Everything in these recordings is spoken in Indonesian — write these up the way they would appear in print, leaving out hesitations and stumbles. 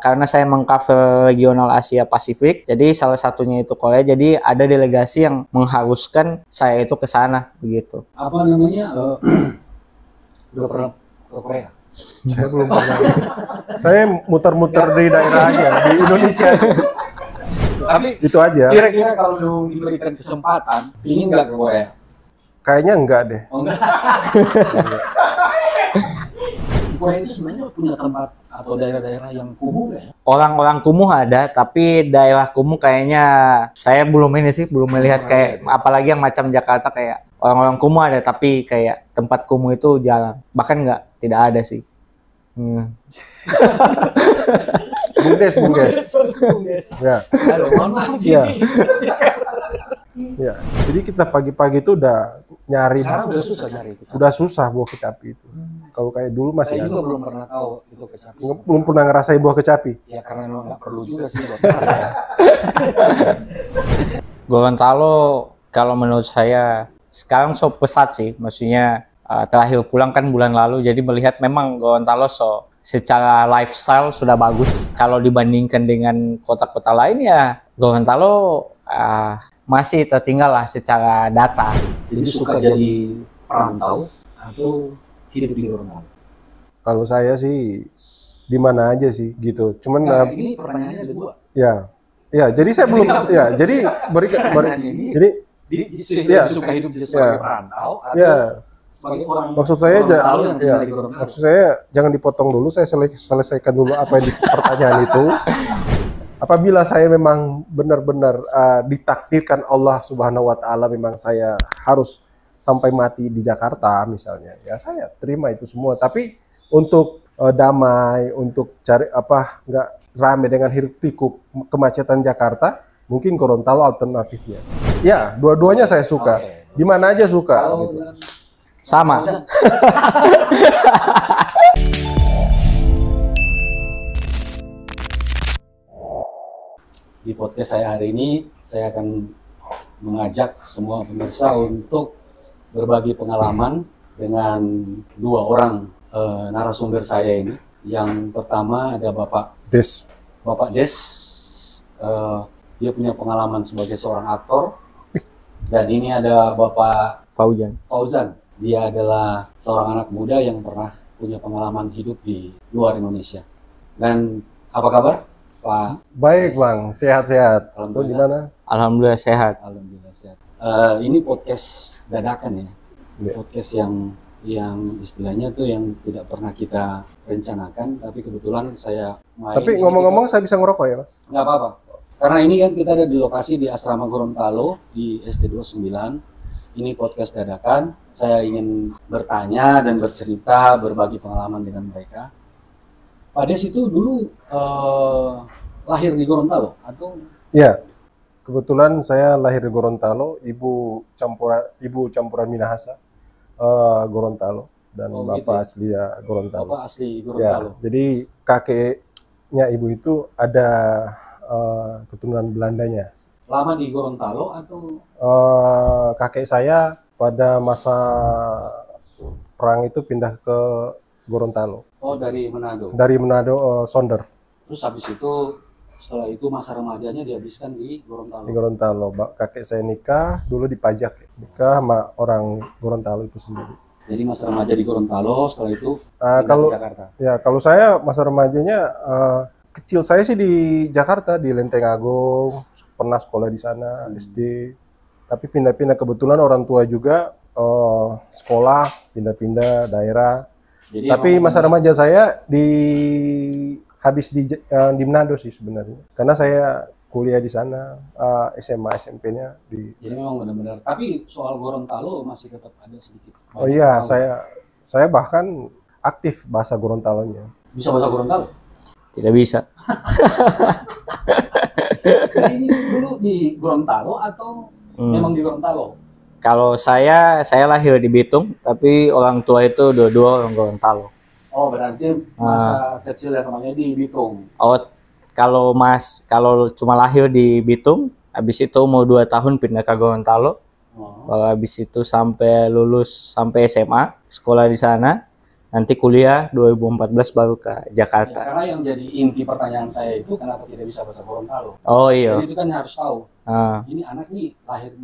karena saya mengcover regional Asia Pasifik, jadi salah satunya itu Korea. Jadi ada delegasi yang mengharuskan saya itu ke sana begitu. Apa namanya? Udah pernah ke Korea? Saya belum pernah. Saya muter-muter di daerah aja, di Indonesia aja. Tapi Itu aja. kira-kira kalau diberikan kesempatan, ingin nggak ke Korea? Kayaknya enggak deh. Oh, enggak. Korea itu sebenarnya punya tempat atau daerah-daerah yang kumuh nggak ya? Orang-orang kumuh ada, tapi daerah kumuh kayaknya saya belum melihat kayak apalagi yang macam Jakarta kayak orang-orang kumuh ada, tapi kayak tempat kumuh itu jarang, bahkan tidak ada sih. Bungdes. Ya. Aduh, mohon maaf Iya. gini. Ya. Jadi kita pagi-pagi itu udah nyari. Sekarang udah susah cari itu. Udah susah buah kecapi itu. Kalau kayak dulu masih Saya ada. juga belum pernah tahu itu kecapi. Belum pernah ngerasain buah kecapi. Ya karena memang nggak perlu juga sih buat saya. Gorontalo kalau menurut saya sekarang so pesat sih, maksudnya terakhir pulang kan bulan lalu, jadi melihat memang Gorontalo secara lifestyle sudah bagus. Kalau dibandingkan dengan kota-kota lain ya Gorontalo masih tertinggal lah secara data. Jadi suka jadi perantau atau hidup di Gorontalo? Kalau saya sih di mana aja sih gitu. Cuman Nah, ini pertanyaannya ada dua. ya jadi saya belum ya jadi jadi Jadi suka hidup sebagai perantau atau ya sebagai orang maksud saya Gorontalo yang tinggal di Gorontalo? maksud saya jangan dipotong dulu, saya selesaikan dulu apa yang di pertanyaan itu. Apabila saya memang benar-benar ditakdirkan Allah Subhanahu wa taala memang saya harus sampai mati di Jakarta misalnya, ya saya terima itu semua. Tapi untuk damai, untuk cari nggak rame dengan hiruk pikuk kemacetan Jakarta, mungkin Gorontalo alternatifnya. Ya, dua-duanya saya suka. Oke. Di mana aja suka Kalau gitu. Sama. Di podcast saya hari ini, saya akan mengajak semua pemirsa untuk berbagi pengalaman dengan dua orang narasumber saya ini. Yang pertama ada Bapak Des. Dia punya pengalaman sebagai seorang aktor. Dan ini ada Bapak Fauzan. Dia adalah seorang anak muda yang pernah punya pengalaman hidup di luar Indonesia. Dan apa kabar, Pak? Baik Bang, sehat-sehat. Itu gimana? Alhamdulillah sehat. Alhamdulillah sehat. Ini podcast dadakan ya. Podcast yang istilahnya tuh yang tidak pernah kita rencanakan, tapi kebetulan saya main. Tapi ngomong-ngomong saya bisa ngerokok ya, Mas? Nggak apa-apa. Karena ini kan kita ada di lokasi di Asrama Gorontalo di ST29. Ini podcast dadakan. Saya ingin bertanya dan bercerita, berbagi pengalaman dengan mereka. Pak Des itu dulu lahir di Gorontalo atau? Ya, kebetulan saya lahir di Gorontalo, ibu campuran Minahasa, Gorontalo, dan bapak asli ya Gorontalo. Bapak asli Gorontalo. Ya, jadi kakeknya ibu itu ada keturunan Belandanya. Lama di Gorontalo atau? Kakek saya pada masa perang itu pindah ke Gorontalo. Oh, dari Manado. Dari Manado, Sonder. Terus habis itu setelah itu masa remajanya dihabiskan di Gorontalo. Di Gorontalo. Kakek saya nikah dulu di Pajak, nikah sama orang Gorontalo itu sendiri. Jadi masa remaja di Gorontalo, setelah itu kalau di Jakarta. Ya, kalau saya masa remajanya kecil saya sih di Jakarta, di Lenteng Agung, pernah sekolah di sana, SD. Tapi pindah-pindah, kebetulan orang tua juga sekolah, pindah-pindah daerah. Jadi tapi masa remaja saya habis di Manado sih sebenarnya. Karena saya kuliah di sana, SMA, SMP-nya di. Jadi memang benar-benar. Tapi soal Gorontalo masih tetap ada sedikit. Oh iya, saya bahkan aktif bahasa Gorontalonya. Bisa bahasa Gorontalo? Tidak bisa. Jadi ini dulu di Gorontalo atau memang di Gorontalo? Kalau saya lahir di Bitung, tapi orang tua itu dua-dua orang Gorontalo. Oh, berarti masa kecil dan remajanya di Bitung. Oh, kalau cuma lahir di Bitung, habis itu mau 2 tahun pindah ke Gorontalo. Habis itu sampai lulus sampai SMA, sekolah di sana. nanti kuliah 2014 baru ke Ya, Jakarta. karena yang jadi inti pertanyaan saya itu kenapa tidak bisa bahasa Gorontalo. Oh iya. Jadi itu kan harus tahu. Ah, Ini anak nih lahir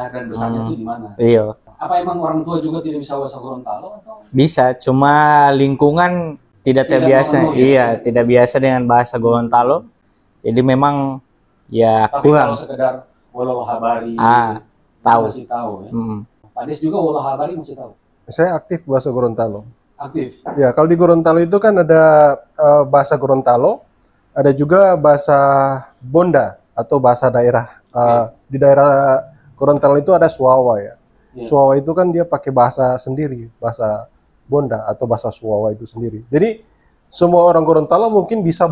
dan besarnya itu di mana. iya. Apa emang orang tua juga tidak bisa bahasa Gorontalo atau? Bisa, cuma lingkungan tidak terbiasa. memenuhi, Iya, tidak biasa dengan bahasa Gorontalo. Jadi memang ya Tapi kurang. kalau sekedar walau habari Tahu. masih tahu ya. Mm. Pak Des juga walau habari masih tahu. Saya aktif bahasa Gorontalo. Aktif. Ya, kalau di Gorontalo itu kan ada bahasa Gorontalo, ada juga bahasa Bonda atau bahasa daerah. Di daerah Gorontalo itu ada Suawa ya. Iya. Suawa itu kan dia pakai bahasa sendiri, bahasa Bonda atau bahasa Suawa itu sendiri. Jadi semua orang Gorontalo mungkin bisa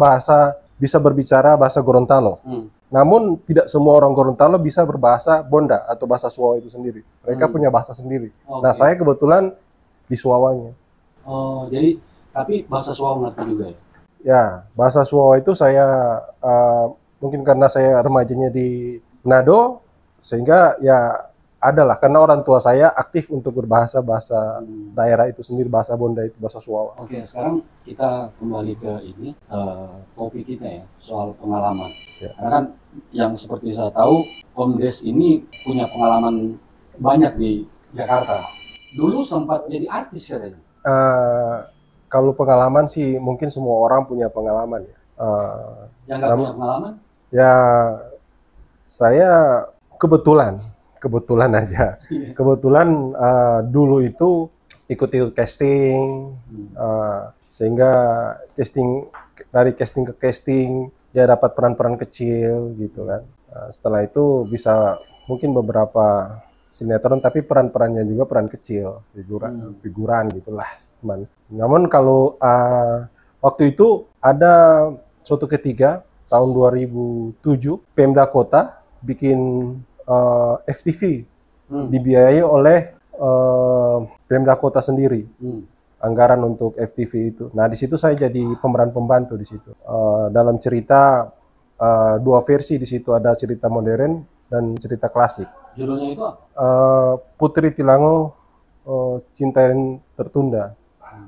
berbicara bahasa Gorontalo. Namun tidak semua orang Gorontalo bisa berbahasa Bonda atau bahasa Suawa itu sendiri. Mereka punya bahasa sendiri. Oke. Nah, saya kebetulan di Suawanya. Oh, jadi tapi bahasa Suawa ngerti juga ya? Ya, bahasa Suawa itu saya mungkin karena saya remajanya di Manado, sehingga ya adalah karena orang tua saya aktif untuk berbahasa bahasa daerah itu sendiri, bahasa Bonda itu bahasa Suawa. Oke, sekarang kita kembali ke ini topik kita ya, soal pengalaman. Ya. Karena kan yang seperti saya tahu, Om Des ini punya pengalaman banyak di Jakarta. Dulu sempat jadi artis katanya. Kalau pengalaman sih mungkin semua orang punya pengalaman ya. Yang nggak punya pengalaman? Ya saya kebetulan aja. Kebetulan dulu itu ikut casting, sehingga dari casting ke casting dia dapat peran-peran kecil gitu kan. Setelah itu bisa mungkin beberapa sinetron, tapi peran-perannya juga peran kecil, figuran gitulah. Namun kalau waktu itu ada suatu ketika tahun 2007 Pemda Kota bikin FTV dibiayai oleh Pemda Kota sendiri, anggaran untuk FTV itu. Nah di situ saya jadi pemeran pembantu di situ. Dalam cerita dua versi di situ, ada cerita modern dan cerita klasik. Judulnya itu apa? Putri Tilango, Cinta yang Tertunda.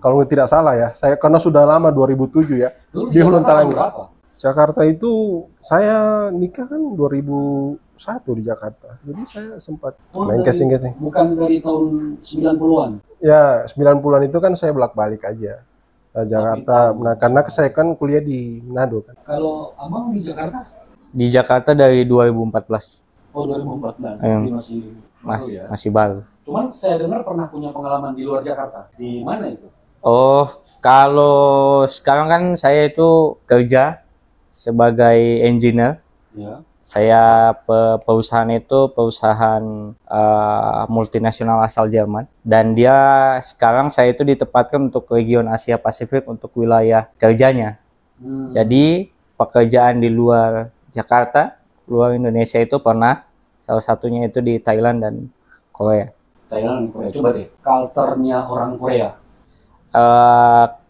Kalau tidak salah ya, saya karena sudah lama 2007 ya. Dulu Di Hulun Jakarta tahun Talangi. berapa? Jakarta itu saya nikah kan 2001 di Jakarta. Jadi saya sempat main casting-casting. Bukan dari tahun 90-an? Ya, 90-an itu kan saya bolak-balik aja Jakarta. Nah, karena saya kan kuliah di Manado kan. Kalau Abang di Jakarta? Di Jakarta dari 2014. Oh, 2014. Jadi masih baru ya? Masih baru. Cuman saya dengar pernah punya pengalaman di luar Jakarta. Di mana itu? Oh, kalau sekarang kan saya itu kerja sebagai engineer. Ya. Saya perusahaan itu perusahaan multinasional asal Jerman, dan dia sekarang saya itu ditempatkan untuk region Asia Pasifik untuk wilayah kerjanya. Jadi pekerjaan di luar Jakarta, luar Indonesia itu pernah, salah satunya itu di Thailand dan Korea. Thailand dan Korea. Coba deh, culture-nya orang Korea.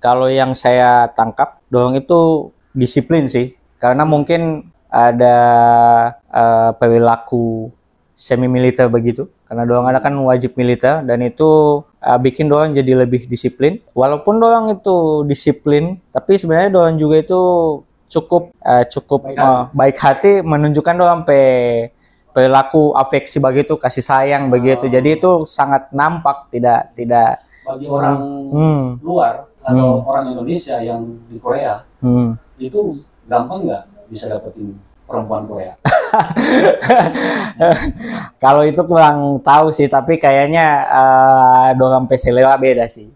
Kalau yang saya tangkap, dorong itu disiplin sih, karena mungkin ada perilaku semi militer begitu, karena dorong ada kan wajib militer, dan itu bikin dorong jadi lebih disiplin. Walaupun dorong itu disiplin, tapi sebenarnya dorong juga itu cukup baik hati, menunjukkan dorong perilaku afeksi begitu, kasih sayang begitu. Jadi itu sangat nampak, tidak bagi orang luar atau orang Indonesia yang di Korea, itu gampang nggak bisa dapetin perempuan Korea? Kalau itu kurang tahu sih, tapi kayaknya dorang selera beda sih.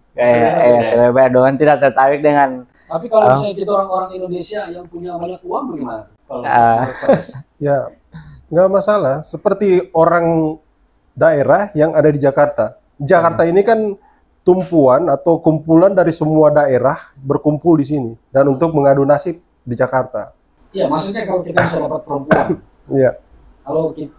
Selera beda, dorang tidak tertarik dengan. Tapi kalau misalnya kita orang-orang Indonesia yang punya banyak uang bagaimana? Kalau ya nggak masalah. Seperti orang daerah yang ada di Jakarta. Jakarta ini kan tumpuan atau kumpulan dari semua daerah berkumpul di sini dan untuk mengadu nasib di Jakarta. Iya, maksudnya kalau kita bisa dapat perempuan. Iya. Kalau kita,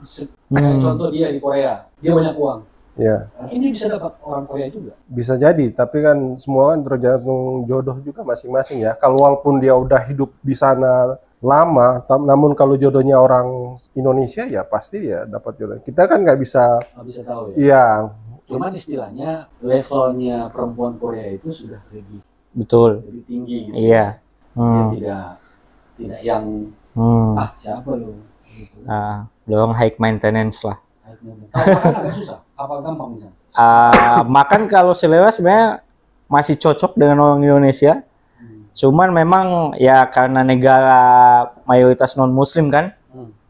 contoh dia di Korea, dia banyak uang. Iya. Mungkin dia bisa dapat orang Korea juga. Bisa jadi, tapi kan semua kan tergantung jodoh juga masing-masing ya. Kalau walaupun dia udah hidup di sana lama, namun kalau jodohnya orang Indonesia ya pasti ya dapat jodoh. Kita kan nggak bisa tahu ya. Iya. Cuman istilahnya levelnya perempuan Korea itu sudah lebih Betul. tinggi gitu. Iya. Dia tidak yang siapa lo gitu. Dorong high maintenance lah. Kalau makan agak susah, apa gampang misalnya? Makan kalau selera sebenarnya masih cocok dengan orang Indonesia. Cuman memang ya karena negara mayoritas non Muslim kan,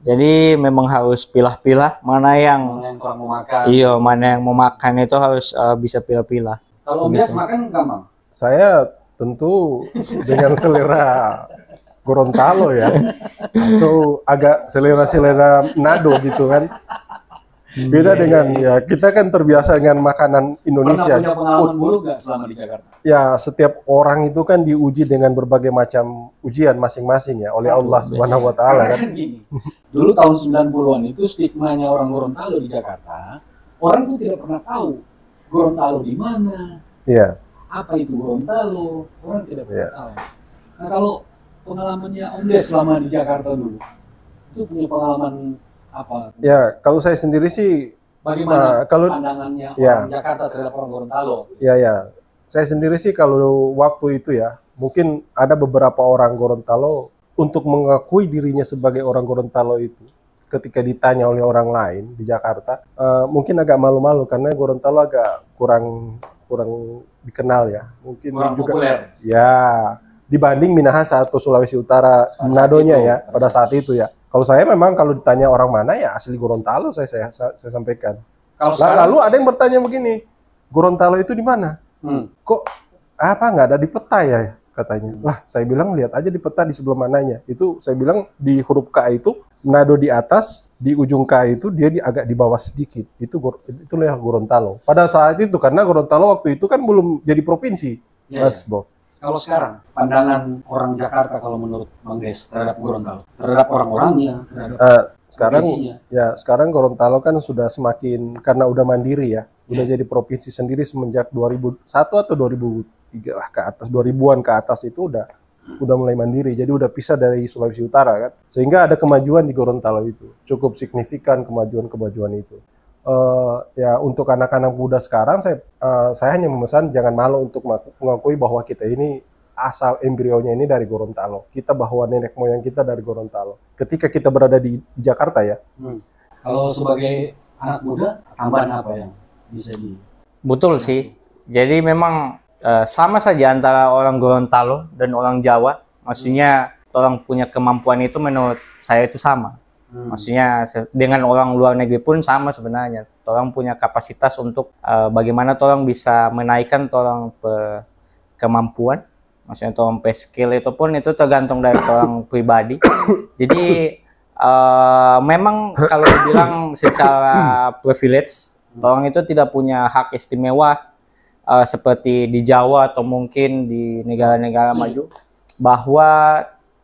jadi memang harus pilah-pilah mana yang kurang mau makan. Iya, mana yang mau makan itu harus bisa pilah-pilah. Kalau Om Yas makan gampang? Saya tentu dengan selera Gorontalo ya, atau agak selera Nado gitu kan. Beda dengan ya kita kan terbiasa dengan makanan Indonesia. Pernah punya pengalaman buruk nggak selama di Jakarta? Ya setiap orang itu kan diuji dengan berbagai macam ujian masing-masing ya oleh Allah Subhanahu Wa Taala kan. Gini, dulu tahun 90-an itu stigmanya orang Gorontalo di Jakarta, orang itu tidak pernah tahu Gorontalo di mana. Iya. Apa itu Gorontalo? Orang tidak pernah tahu. Nah kalau pengalamannya Om Des selama di Jakarta dulu, itu punya pengalaman apa? Ya, kalau saya sendiri sih bagaimana kalau pandangannya orang Jakarta terhadap orang Gorontalo? Ya. Saya sendiri sih kalau waktu itu ya, mungkin ada beberapa orang Gorontalo untuk mengakui dirinya sebagai orang Gorontalo itu ketika ditanya oleh orang lain di Jakarta, mungkin agak malu-malu karena Gorontalo agak kurang dikenal ya. Mungkin kurang juga populer. Ya, dibanding Minahasa atau Sulawesi Utara, Manadonya ya pada saat itu ya. Kalau saya memang kalau ditanya orang mana ya asli Gorontalo saya sampaikan. Lalu ada yang bertanya begini, Gorontalo itu di mana? Kok nggak ada di peta ya katanya. Lah saya bilang lihat aja di peta di sebelah mananya. Itu saya bilang di huruf K itu Manado di atas, di ujung K itu dia agak di bawah sedikit. Itulah Gorontalo. Pada saat itu karena Gorontalo waktu itu kan belum jadi provinsi, Mas Bo. Kalau sekarang pandangan orang Jakarta kalau menurut Bang Des terhadap Gorontalo, terhadap orang-orangnya, terhadap sekarang Gorontalo kan sudah semakin karena udah mandiri ya, udah jadi provinsi sendiri semenjak 2001 atau 2003 lah ke atas, 2000-an ke atas itu udah mulai mandiri, jadi udah pisah dari Sulawesi Utara kan, sehingga ada kemajuan di Gorontalo itu, cukup signifikan kemajuan itu. Ya untuk anak-anak muda sekarang saya hanya memesan jangan malu untuk mengakui bahwa kita ini asal embrionya ini dari Gorontalo. Kita bahwa nenek moyang kita dari Gorontalo. Ketika kita berada di Jakarta ya. Kalau sebagai anak muda, tambahan apa yang bisa di? Betul sih. Jadi memang sama saja antara orang Gorontalo dan orang Jawa. Maksudnya orang punya kemampuan itu menurut saya itu sama. Maksudnya dengan orang luar negeri pun sama sebenarnya. Orang punya kapasitas untuk bagaimana orang bisa menaikkan orang kemampuan. Maksudnya orang skill itu pun itu tergantung dari orang pribadi. Jadi memang kalau dibilang secara privilege, orang itu tidak punya hak istimewa seperti di Jawa atau mungkin di negara-negara maju, bahwa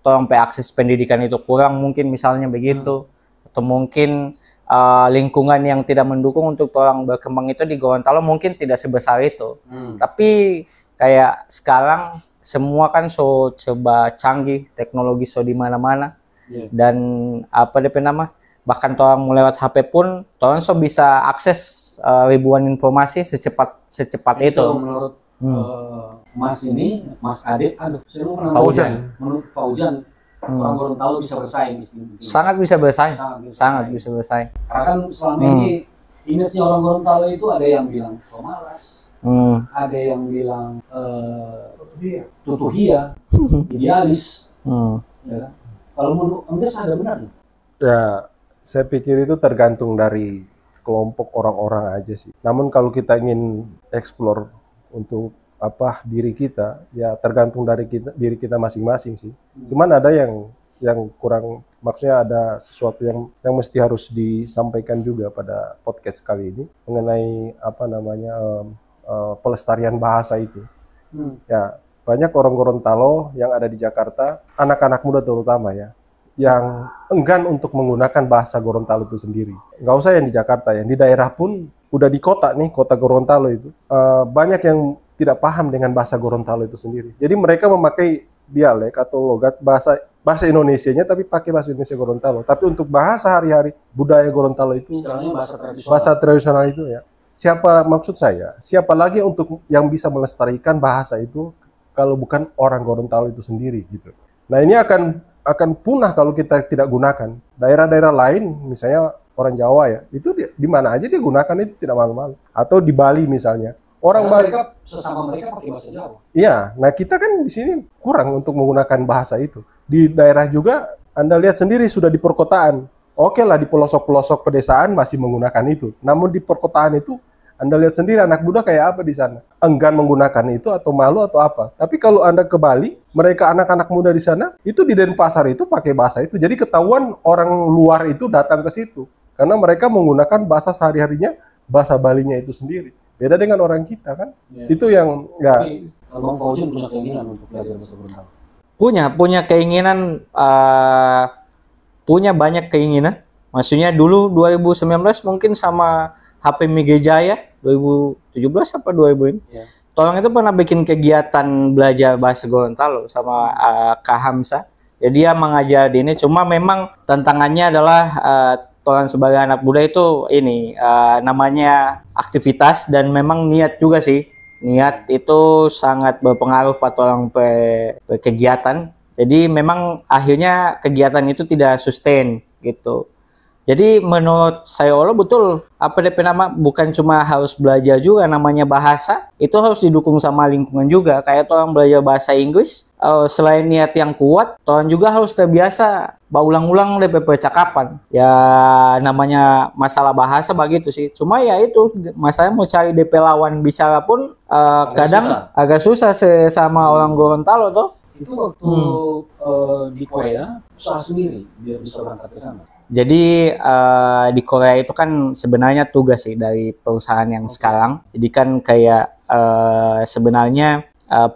orang akses pendidikan itu kurang mungkin misalnya begitu, atau mungkin lingkungan yang tidak mendukung untuk orang berkembang itu di Gorontalo mungkin tidak sebesar itu. Tapi kayak sekarang semua kan coba canggih, teknologi di mana-mana, dan bahkan orang melewat HP pun orang bisa akses ribuan informasi secepat itu. Menurut Mas Adit, saya lupa Fauzan. Menurut Fauzan, orang Gorontalo bisa bersaing di sini. Sangat bisa bersaing. Karena kan selama ini image orang Gorontalo itu ada yang bilang pemalas, ada yang bilang tutuhia, idealis. Ya kan? Kalau menurut Anda ada benar nih? Ya, saya pikir itu tergantung dari kelompok orang-orang aja sih. Namun kalau kita ingin explore untuk diri kita, ya tergantung dari diri kita masing-masing sih. Cuman ada yang kurang, maksudnya ada sesuatu yang mesti harus disampaikan juga pada podcast kali ini mengenai pelestarian bahasa itu. Ya, banyak orang Gorontalo yang ada di Jakarta, anak-anak muda terutama ya, yang enggan untuk menggunakan bahasa Gorontalo itu sendiri. Nggak usah yang di Jakarta, yang di daerah pun udah di kota Gorontalo itu, banyak yang tidak paham dengan bahasa Gorontalo itu sendiri. Jadi mereka memakai dialek atau logat bahasa Indonesianya tapi pakai bahasa Indonesia Gorontalo. Tapi untuk bahasa hari-hari budaya Gorontalo itu, istilahnya bahasa tradisional itu ya, siapa maksud saya? Siapa lagi untuk yang bisa melestarikan bahasa itu kalau bukan orang Gorontalo itu sendiri gitu. Nah, ini akan punah kalau kita tidak gunakan. Daerah-daerah lain, misalnya orang Jawa ya, itu di mana aja dia gunakan itu tidak malu-malu. Atau di Bali misalnya. Orang Bali sesama mereka pakai bahasa Jawa. Iya, nah kita kan di sini kurang untuk menggunakan bahasa itu. Di daerah juga Anda lihat sendiri sudah di perkotaan. Oke lah, di pelosok-pelosok pedesaan masih menggunakan itu. Namun di perkotaan itu Anda lihat sendiri anak muda kayak apa di sana. Enggan menggunakan itu atau malu atau apa. Tapi kalau Anda ke Bali, mereka anak-anak muda di sana, itu di Denpasar itu pakai bahasa itu. Jadi ketahuan orang luar itu datang ke situ. Karena mereka menggunakan bahasa sehari-harinya, bahasa Balinya itu sendiri. Beda dengan orang kita kan. Ya. Itu yang ya. Tapi Bang Fauzan punya keinginan untuk belajar bahasa Gorontalo. Punya keinginan, punya banyak keinginan. Maksudnya dulu 2019 mungkin sama HP Mega Jaya 2017 apa 2000 ini. Ya. Tolong itu pernah bikin kegiatan belajar bahasa Gorontalo sama Kak Hamsa. Jadi dia mengajar di ini. Cuma memang tantangannya adalah Tolong sebagai anak muda itu ini namanya aktivitas dan memang niat juga sih. Niat itu sangat berpengaruh pada orang kegiatan. Jadi memang akhirnya kegiatan itu tidak sustain gitu. Jadi menurut saya betul apa DP nama bukan cuma harus belajar juga namanya bahasa, itu harus didukung sama lingkungan juga. Kayak orang belajar bahasa Inggris, selain niat yang kuat, orang juga harus terbiasa berulang-ulang DP percakapan. Ya namanya masalah bahasa begitu sih. Cuma ya itu masalahnya mau cari DP lawan bicara pun kadang agak susah sama orang Gorontalo tuh. Itu waktu di Korea usaha sendiri biar bisa berangkat ke sana. Jadi di Korea itu kan sebenarnya tugas sih dari perusahaan yang sekarang. Jadi kan kayak sebenarnya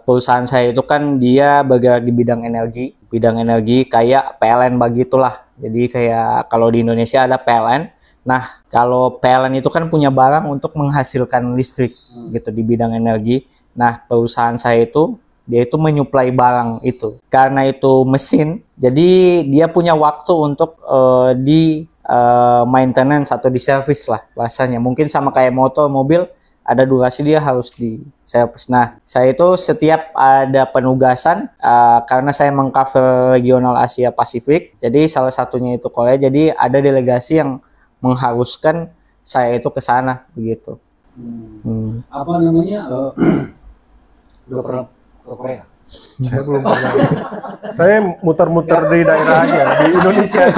perusahaan saya itu kan dia bergerak di bidang energi kayak PLN begitulah. Jadi kayak kalau di Indonesia ada PLN. Nah kalau PLN itu kan punya barang untuk menghasilkan listrik gitu di bidang energi. Nah perusahaan saya itu dia itu menyuplai barang itu. Karena itu mesin, jadi dia punya waktu untuk di maintenance atau di service lah bahasanya. Mungkin sama kayak motor, mobil, ada durasi dia harus di service. Nah, saya itu setiap ada penugasan, karena saya mengcover regional Asia Pasifik, jadi salah satunya itu Korea, jadi ada delegasi yang mengharuskan saya itu ke sana, begitu. Apa namanya, udah pernah ke Korea? Saya belum pernah. Saya muter-muter di daerah aja di Indonesia.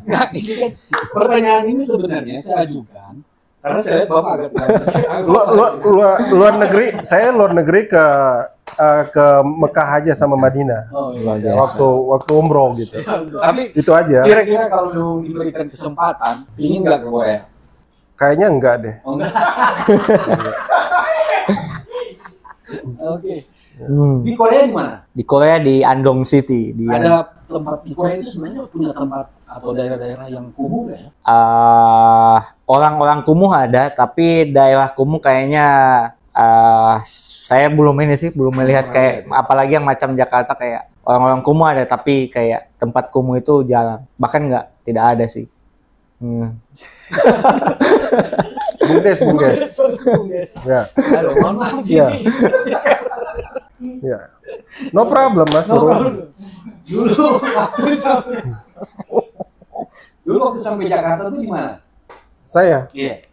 Nah, ini kan pertanyaan ini sebenarnya saya ajukan karena saya lihat Bapak agak luar negeri. Saya luar negeri ke Mekah aja sama Madinah. Oh, iya. Waktu umroh gitu. Tapi Itu aja. kira-kira kalau diberikan kesempatan, ingin nggak ke Korea? Kayaknya enggak deh. Oh, enggak. Oke. Di Korea di mana? Di Korea di Andong City. Ada tempat di Korea itu sebenarnya punya tempat atau daerah-daerah yang kumuh nggak ya? Orang-orang kumuh ada, tapi daerah kumuh kayaknya saya belum melihat kayak apalagi yang macam Jakarta kayak orang-orang kumuh ada, tapi kayak tempat kumuh itu jarang, bahkan tidak ada sih. Bungdes. Ya. Aduh, mohon maaf. Ya. Ya. No problem, Mas Bro. Dulu waktu sampai Jakarta tuh di mana? Saya Iya.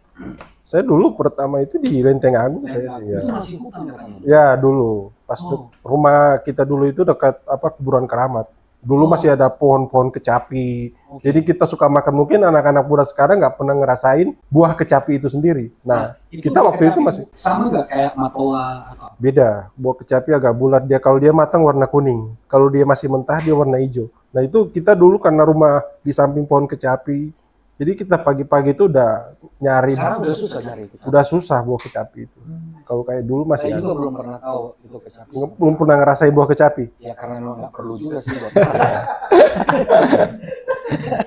Saya dulu pertama itu di Lenteng Agung. Saya, ya. Itu masih hutan katanya. Ya dulu, pas rumah kita dulu itu dekat kuburan keramat. Dulu masih ada pohon-pohon kecapi. Jadi kita suka makan, mungkin anak-anak muda sekarang nggak pernah ngerasain buah kecapi itu sendiri. Nah, kita waktu itu masih sama nggak kayak matoa atau beda. Buah kecapi agak bulat dia. Kalau dia matang warna kuning. Kalau dia masih mentah dia warna hijau. Nah itu kita dulu karena rumah di samping pohon kecapi. Jadi kita pagi-pagi itu udah nyari. Sekarang udah susah cari. Udah susah buah kecapi itu. Kalau kayak dulu masih Saya ada. juga belum pernah tahu itu kecapi. Belum pernah ngerasain buah kecapi. Ya karena memang nggak perlu juga sih buat rasa.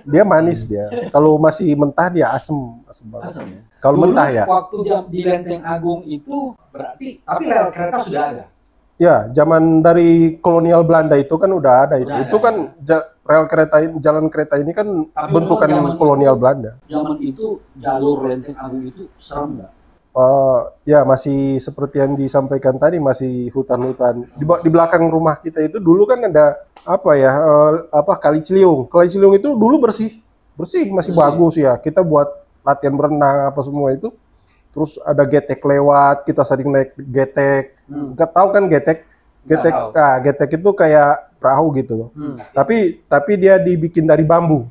Dia manis dia. Kalau masih mentah dia asem banget. Asam ya. Kalau Dulu mentah ya. Waktu di Lenteng Agung itu berarti, tapi rel kereta sudah ada. Ya, zaman dari kolonial Belanda itu kan udah ada itu. Udah Itu ada, kan rel kereta, jalan kereta ini kan Tapi bentukan zaman kolonial itu- Belanda. Zaman itu jalur Lenteng Agung itu serem nggak? Ya masih seperti yang disampaikan tadi, masih hutan-hutan. Di belakang rumah kita itu dulu kan ada apa ya, Kali Ciliwung. Kali Ciliwung itu dulu bersih, masih Bersih. bagus ya. Kita buat latihan berenang apa semua itu. Terus ada getek lewat, kita sering naik getek. Nggak tahu kan getek? Getek, Nggak tahu. nah, getek itu kayak perahu gitu loh. Tapi dia dibikin dari bambu.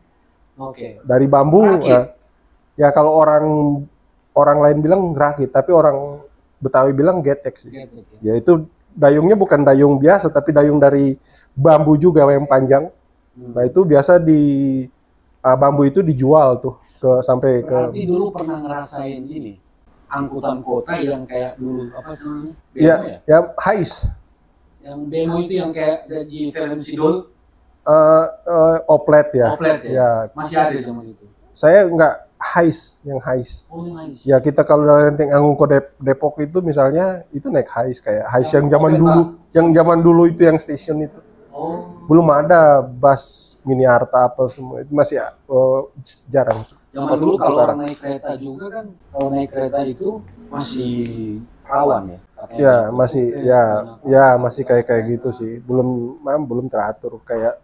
Oke. Dari bambu. Rakit. Ya kalau orang lain bilang rakit, tapi orang Betawi bilang getek sih. Getek, ya. Ya itu dayungnya bukan dayung biasa, tapi dayung dari bambu juga yang panjang. Nah itu biasa bambu itu dijual tuh sampai ke. Berarti dulu pernah ngerasain ini angkutan kota yang kayak dulu apa sih namanya? Bemo Ya, ya? ya hais. Yang bemo itu yang kayak di film Sidul, Oplet ya. Oplet ya? Ya, Masih ada zaman itu. saya nggak hais, yang hais. Oh, nice. Ya kita kalau dari Lenteng Agung ke Depok itu misalnya itu naik hais kayak hais yang zaman Oplet, dulu, itu yang stasiun itu. Oh, Belum ada bus mini Arta apa semua itu masih jarang. zaman dulu kalau orang naik kereta juga kan, kalau naik kereta itu masih rawan ya? Katanya Ya gitu. masih masih kayak gitu sih. Belum teratur kayak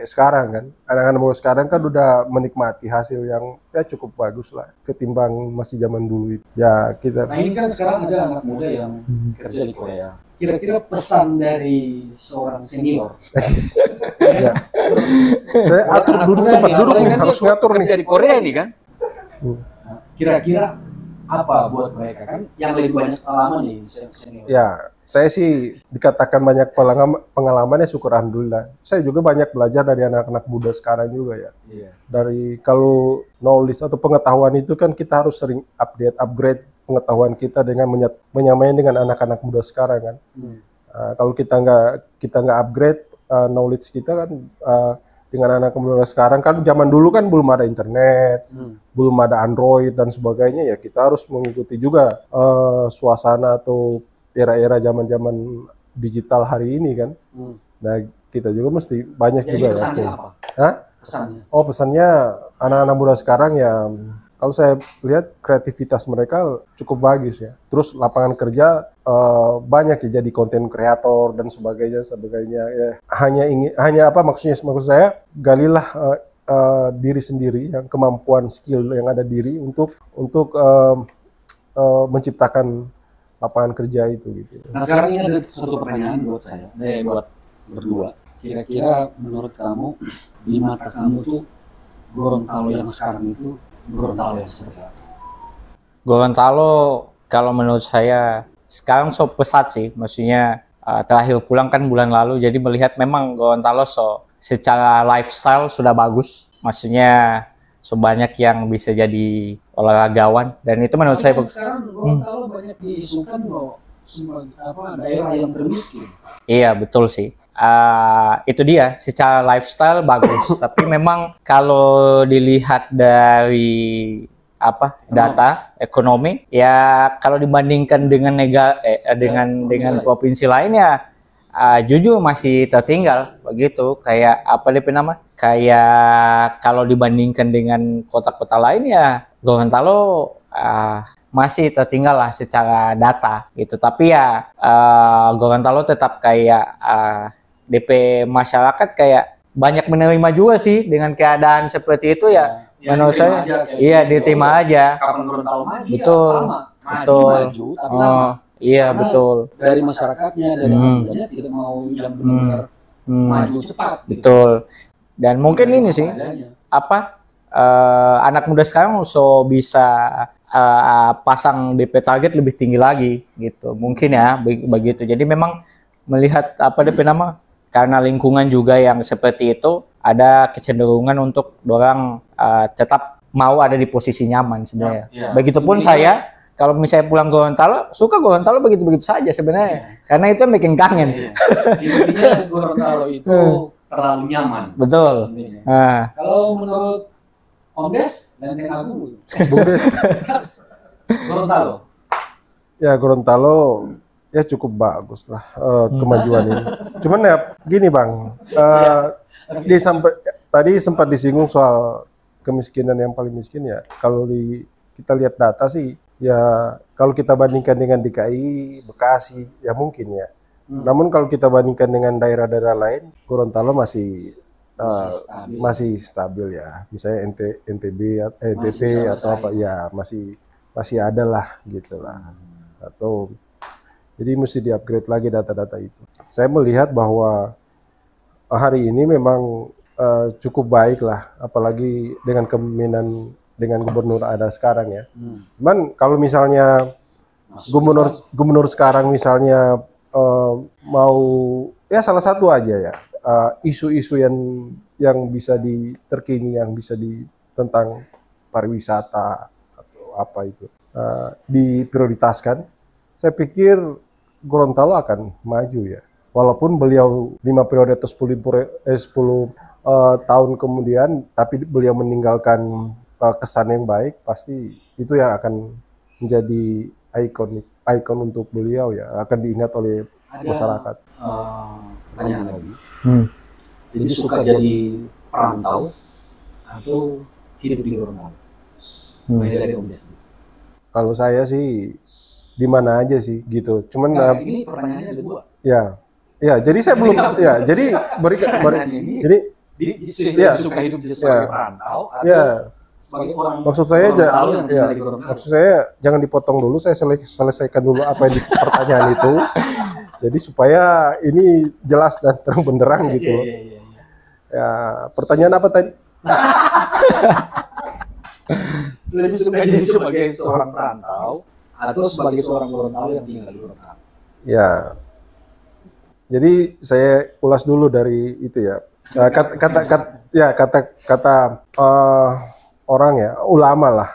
sekarang kan. Anak-anak muda sekarang kan udah menikmati hasil yang ya cukup bagus lah ketimbang masih zaman dulu itu. Ya kita Nah ini kan sekarang ada anak muda yang kerja di Korea. Kira-kira pesan dari seorang senior. ya. Saya atur duduk tempat duduk nih, harus ngatur nih. Kerja di Korea nih kan. Nah, kira-kira apa buat mereka kan yang lebih banyak pengalaman nih senior. Ya, saya sih dikatakan banyak pengalaman ya syukur alhamdulillah. Saya juga banyak belajar dari anak-anak muda sekarang juga ya. Iya. Dari kalau knowledge atau pengetahuan itu kan kita harus sering upgrade pengetahuan kita dengan menyamai dengan anak-anak muda sekarang kan. Kalau kita nggak upgrade knowledge kita kan dengan anak muda sekarang kan zaman dulu kan belum ada internet, belum ada Android dan sebagainya ya kita harus mengikuti juga suasana atau era-era zaman-zaman digital hari ini kan. Nah kita juga mesti banyak Jadi juga pesannya ya. apa? Hah? Pesannya. Oh pesannya anak-anak muda sekarang ya kalau saya lihat kreativitas mereka cukup bagus ya. Terus lapangan kerja banyak ya jadi konten kreator dan sebagainya ya. Hanya apa maksud saya galilah diri sendiri yang kemampuan skill yang ada diri untuk menciptakan lapangan kerja itu gitu. Nah sekarang ini ada satu pertanyaan buat saya, buat berdua. Kira-kira menurut kamu di mata kamu tuh Gorontalo yang sekarang itu Gorontalo yang seperti apa? Gorontalo kalau menurut saya sekarang so pesat sih, maksudnya terakhir pulang kan bulan lalu, jadi melihat memang Gorontalo secara lifestyle sudah bagus, maksudnya sebanyak yang bisa jadi olahragawan dan itu menurut saya Sekarang Gorontalo banyak diisukan loh daerah yang termiskin. Iya betul sih. Itu dia secara lifestyle bagus, tapi memang kalau dilihat dari data ekonomi ya kalau dibandingkan dengan dengan provinsi lainnya jujur masih tertinggal begitu kayak kayak kalau dibandingkan dengan kota-kota lain ya Gorontalo masih tertinggal lah secara data gitu, tapi ya Gorontalo tetap kayak DP masyarakat kayak banyak menerima juga sih dengan keadaan seperti itu ya. Menurut saya iya diterima aja. Kapan Gorontalo maju betul, ya, betul. maju tapi lama. Iya Karena betul. Dari masyarakatnya, dari warganya tidak mau yang benar-benar maju cepat. Betul. Dan mungkin ini sih anak muda sekarang bisa pasang DP target lebih tinggi lagi gitu. Mungkin ya begitu. Jadi memang melihat karena lingkungan juga yang seperti itu ada kecenderungan untuk orang tetap mau ada di posisi nyaman sebenarnya. Ya. Begitupun saya kalau misalnya pulang Gorontalo, suka Gorontalo begitu-begitu saja sebenarnya. Karena itu yang bikin kangen. Intinya Gorontalo itu terlalu nyaman. Betul. Kalau menurut Om Des, Lenteng Agung, Bung Des. Gorontalo. Ya Gorontalo ya cukup bagus lah kemajuan ini. Cuman ya gini Bang, tadi sempat disinggung soal kemiskinan yang paling miskin ya. Kalau kita lihat data sih, ya kalau kita bandingkan dengan DKI, Bekasi, ya mungkin ya. Namun kalau kita bandingkan dengan daerah-daerah lain, Gorontalo masih stabil ya. Misalnya NTB, NTT atau apa ya masih ada lah gitu lah. Atau jadi mesti di-upgrade lagi data-data itu. Saya melihat bahwa hari ini memang cukup baik lah, apalagi dengan kepemimpinan dengan gubernur ada sekarang ya. Cuman kalau misalnya gubernur sekarang misalnya mau ya salah satu aja ya isu-isu yang bisa terkini yang bisa tentang pariwisata atau apa itu diprioritaskan, saya pikir Gorontalo akan maju ya. Walaupun beliau 5 periode atau 10 tahun kemudian, tapi beliau meninggalkan kesan yang baik, pasti itu yang akan menjadi ikon untuk beliau ya, akan diingat oleh masyarakat. Pertanyaan lagi. Jadi suka jadi perantau atau hidup di Gorontalo? Dari Om Des. Kalau saya sih di mana aja sih gitu. Cuman ini pertanyaannya ada 2. Ya, jadi saya belum ya, jadi jadi suka hidup sebagai perantau atau sebagai orang maksud saya maksud saya jangan dipotong dulu, saya selesaikan dulu apa yang di pertanyaan itu. Jadi supaya ini jelas dan terang benderang gitu. Ya, pertanyaan apa tadi? Lebih suka jadi sebagai seorang perantau atau sebagai seorang Gorontalo yang tinggal di Gorontalo? Ya. Jadi saya ulas dulu dari itu ya. Kata orang ya, ulama lah.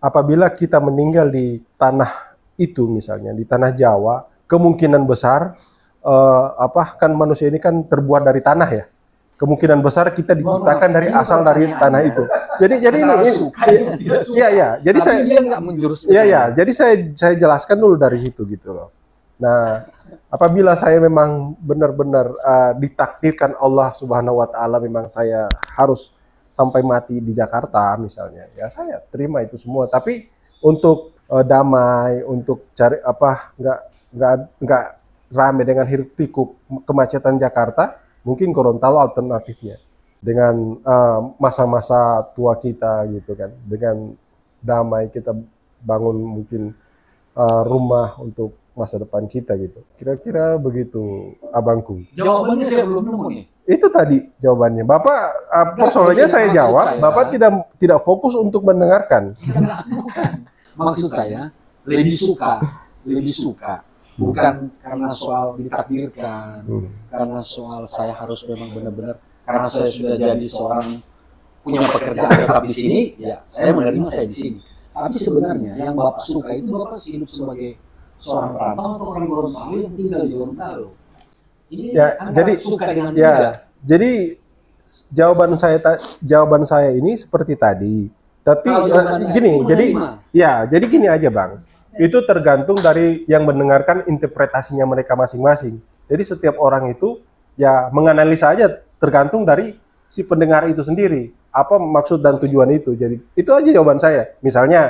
Apabila kita meninggal di tanah itu misalnya di tanah Jawa, kemungkinan besar kan manusia ini kan terbuat dari tanah ya. Kemungkinan besar kita diciptakan dari asal dari tanah itu. Jadi Jadi saya jelaskan dulu dari situ gitu loh. Nah, apabila saya memang benar-benar ditakdirkan Allah Subhanahu wa taala memang saya harus sampai mati di Jakarta misalnya, ya saya terima itu semua. Tapi untuk damai, untuk cari nggak rame dengan hiruk pikuk kemacetan Jakarta, mungkin Gorontalo alternatifnya dengan masa-masa tua kita gitu kan, dengan damai kita bangun mungkin rumah untuk masa depan kita gitu. Kira-kira begitu abangku. Jawabannya saya belum nemu nih. Itu tadi jawabannya. Bapak persoalannya saya jawab, Bapak tidak fokus untuk mendengarkan. Maksud saya lebih suka bukan karena soal ditakdirkan, karena soal saya harus memang benar-benar karena saya sudah jadi seorang punya pekerjaan tetap di sini, ya saya menerima saya di sini. Tapi sebenarnya yang Bapak suka itu Bapak hidup sebagai seorang perantau atau orang Gorontalo yang tinggal di Gorontalo. Ini jadi suka dengan jadi jawaban saya ini seperti tadi. Tapi jadi gini aja Bang. Itu tergantung dari yang mendengarkan interpretasinya mereka masing-masing. Jadi setiap orang itu ya menganalisa aja tergantung dari si pendengar itu sendiri. Apa maksud dan tujuan itu. Jadi itu aja jawaban saya. Misalnya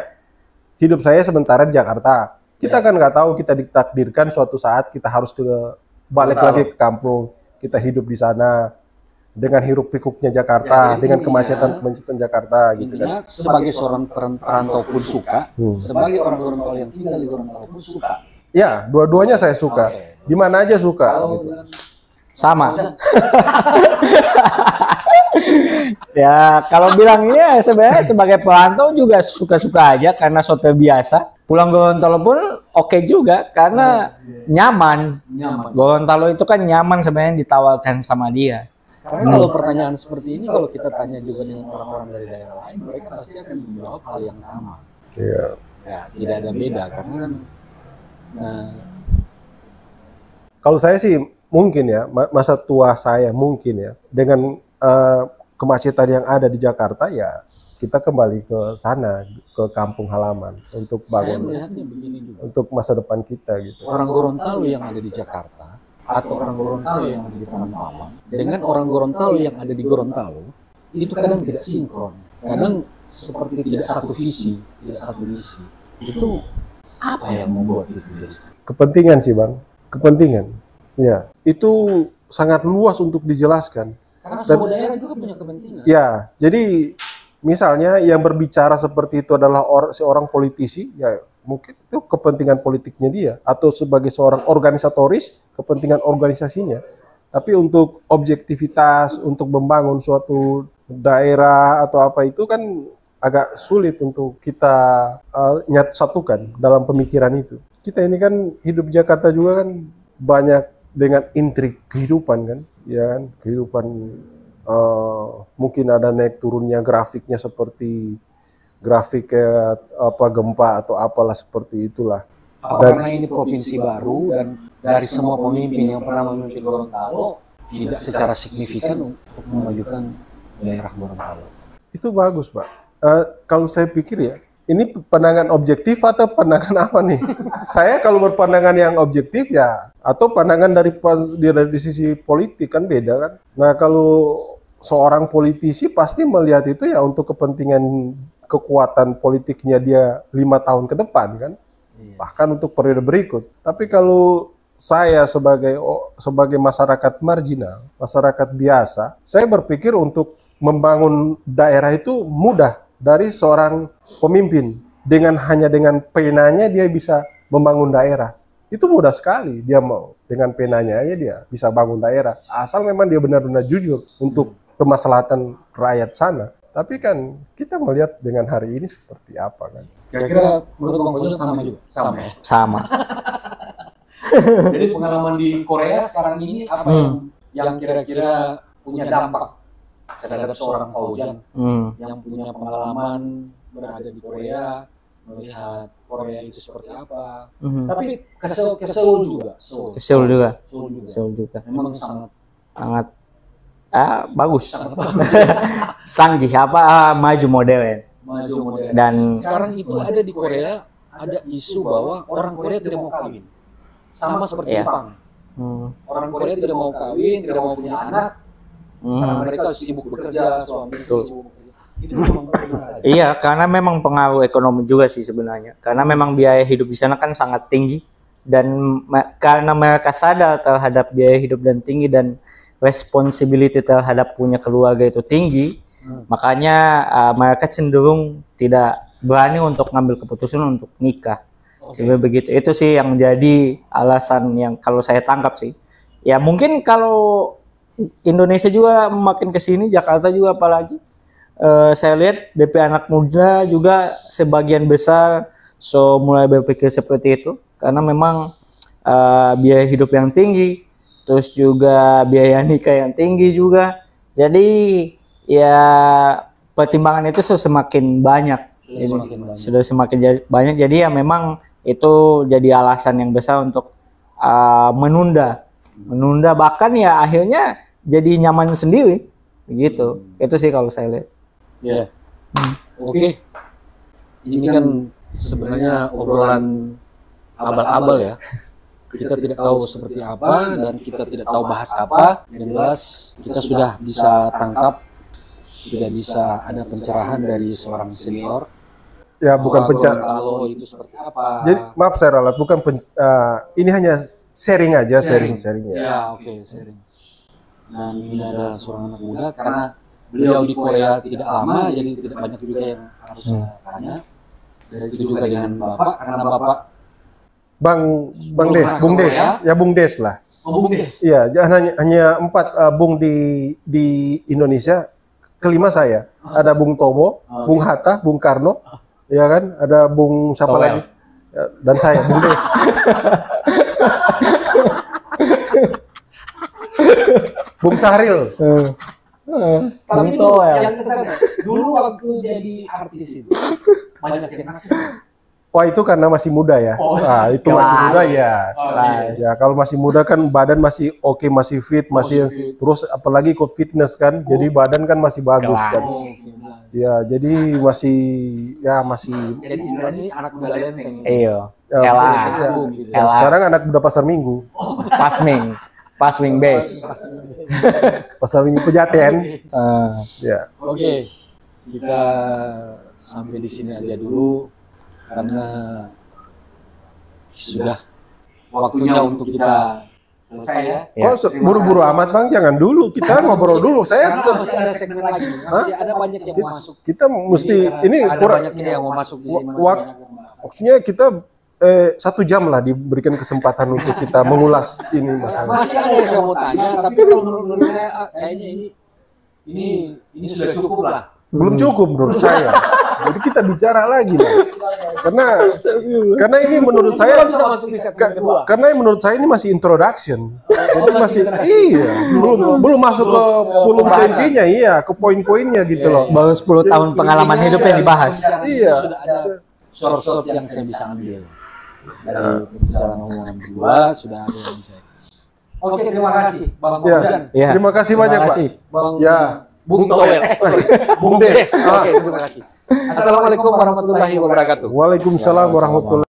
hidup saya sementara di Jakarta. Kita kan nggak tahu kita ditakdirkan suatu saat kita harus balik lagi ke kampung. Kita hidup di sana dengan hiruk pikuknya Jakarta, dengan kemacetan Jakarta gitu kan. Sebagai seorang perantau pun suka, sebagai orang Gorontalo yang tinggal di Gorontalo pun suka. Ya, dua-duanya saya suka. Di mana aja suka gitu. Sama. Ya, kalau bilangnya sebenarnya sebagai perantau juga suka-suka aja karena soto biasa. Pulang Gorontalo pun oke juga karena nyaman. Gorontalo itu kan nyaman sebenarnya ditawarkan sama dia. Karena kalau pertanyaan seperti ini kalau kita tanya juga dengan orang-orang dari daerah lain, mereka pasti akan menjawab hal yang sama. Iya. Ya, tidak ada beda karena kan kalau saya sih mungkin ya masa tua saya mungkin ya dengan kemacetan yang ada di Jakarta, ya kita kembali ke sana, ke kampung halaman untuk Saya bangun, melihatnya begini juga. untuk masa depan kita gitu. Orang Gorontalo yang ada di Jakarta atau orang Gorontalo yang ada di Taman dengan orang Gorontalo yang ada di Gorontalo itu kadang tidak sinkron. Kadang seperti tidak satu visi, tidak satu misi. Itu apa yang membuat itu jadi? Kepentingan sih Bang, kepentingan. Ya, itu sangat luas untuk dijelaskan. Karena semua daerah juga punya kepentingan. Ya, jadi misalnya yang berbicara seperti itu adalah seorang politisi, ya mungkin itu kepentingan politiknya dia, atau sebagai seorang organisatoris, kepentingan organisasinya. Tapi untuk objektivitas, untuk membangun suatu daerah atau apa itu kan agak sulit untuk kita satukan dalam pemikiran itu. Kita ini kan hidup di Jakarta juga kan banyak dengan intrik kehidupan kan, ya kan, kehidupan mungkin ada naik turunnya grafiknya seperti grafik kayak apa gempa atau apalah seperti itulah. Karena ini provinsi baru dan dari semua pemimpin yang pernah memimpin Gorontalo tidak secara signifikan untuk memajukan daerah Gorontalo. Itu bagus, Pak. Kalau saya pikir ya, ini pandangan objektif atau pandangan apa nih? Saya kalau berpandangan yang objektif ya, atau pandangan dari sisi politik kan beda kan. Nah kalau seorang politisi pasti melihat itu ya untuk kepentingan kekuatan politiknya dia 5 tahun ke depan kan, bahkan untuk periode berikut. Tapi kalau saya sebagai masyarakat marginal, masyarakat biasa, saya berpikir untuk membangun daerah itu mudah. Dari seorang pemimpin, hanya dengan penanya dia bisa membangun daerah. Itu mudah sekali, dia mau dengan penanya aja dia bisa bangun daerah. Asal memang dia benar-benar jujur untuk kemaslahatan rakyat sana. Tapi kan kita melihat dengan hari ini seperti apa kan. Kira-kira menurut Bang Fajrul sama juga? Sama ya? Sama. Jadi pengalaman di Korea sekarang ini apa yang kira-kira punya dampak terhadap seorang Fauzan yang punya pengalaman berada di Korea, melihat Korea itu seperti apa. Tapi ke Seoul juga. Seoul juga. Memang sangat bagus. Sanggih maju modern. Dan sekarang itu ada di Korea ada isu bahwa orang Korea tidak mau kawin. Sama seperti Jepang. Orang Korea tidak mau kawin, tidak mau punya anak. Karena mereka sibuk bekerja, suami istri sibuk bekerja. Itu memang benar. Iya, karena memang pengaruh ekonomi juga sih sebenarnya. Karena memang biaya hidup di sana kan sangat tinggi, dan karena mereka sadar terhadap biaya hidup dan tinggi dan responsibility terhadap punya keluarga itu tinggi, makanya mereka cenderung tidak berani untuk ngambil keputusan untuk nikah. Sebenarnya begitu. Itu sih yang menjadi alasan yang kalau saya tangkap sih. Ya mungkin kalau Indonesia juga makin ke sini, Jakarta juga apalagi. Saya lihat DP anak muda juga sebagian besar mulai berpikir seperti itu. Karena memang biaya hidup yang tinggi, terus juga biaya nikah yang tinggi juga. Jadi ya pertimbangan itu semakin banyak. Sudah semakin banyak. Jadi ya memang itu jadi alasan yang besar untuk menunda, bahkan ya akhirnya jadi nyaman sendiri begitu. Itu sih kalau saya lihat. Ya. Oke. Ini kan sebenarnya obrolan abal-abal ya. Kita tidak tahu seperti apa dan kita tidak tahu bahas apa. Yang jelas kita sudah bisa tangkap, sudah bisa ada pencerahan dari seorang senior. Ya bukan pencerahan. Kalau itu seperti apa? Jadi maaf saya ralat, bukan ini hanya sharing aja, sharing ya. Ya oke, sharing. Dan ini ada seorang anak muda karena beliau di Korea tidak lama, jadi tidak banyak juga yang harus saya tanya. Dan itu juga dengan Bapak, karena Bapak Bung Des, ya Bung Des lah. Oh, Bung Des. Iya, hanya 4 Bung di Indonesia. Kelima saya. Ada Bung Tomo, Bung Hatta, Bung Karno, ya kan? Ada Bung siapa lagi? Ya, dan saya, Bung Des. Bung Sahril. Tapi itu yang kesana. Dulu waktu jadi artis itu banyak yang naksir. Wah itu karena masih muda ya. Nah, itu masih muda ya. Ya kalau masih muda kan badan masih oke, masih fit, masih terus apalagi ikut fitness kan. Jadi badan kan masih bagus kan. Ya, jadi masih Jadi istilahnya ini anak muda lenteng. Iya. ya, Ella. ya, sekarang anak muda pasar Minggu. Pasming base. Pasar Minggu Pejaten. Ya. Oke. Kita sampai di sini aja dulu karena sudah waktunya untuk kita selesai ya. Kok buru-buru amat Bang? Jangan dulu, kita ngobrol dulu. Saya Karena masih ada segmen lagi, masih ada banyak yang mau masuk. kita mesti ini ada kurang banyak ini yang mau masuk di sini. Masih wak- banyak yang mau masuk. maksudnya kita 1 jam lah diberikan kesempatan untuk kita mengulas ini masalah. Masih ada yang saya mau tanya, tapi kalau menurut saya kayaknya ini sudah cukup lah. Belum cukup menurut saya. Jadi kita bicara lagi lah. Karena ini menurut saya Bisa masuk di segmen kedua. karena menurut saya ini masih introduction. Jadi masih belum masuk ke belum ke intinya, iya, ke poin-poinnya gitu loh. Baru 10 tahun pengalaman hidup yang dibahas. Iya. Sudah ada short yang saya bisa ambil dari pembicaraan omongan kedua, sudah ada yang bisa. Oke, terima kasih Bang Ya. Fauzan. Ya. Terima kasih banyak, Pak. Bang Ya. Bung Toel. Bung Des. Oke, terima kasih. Assalamualaikum warahmatullahi wabarakatuh. Waalaikumsalam warahmatullahi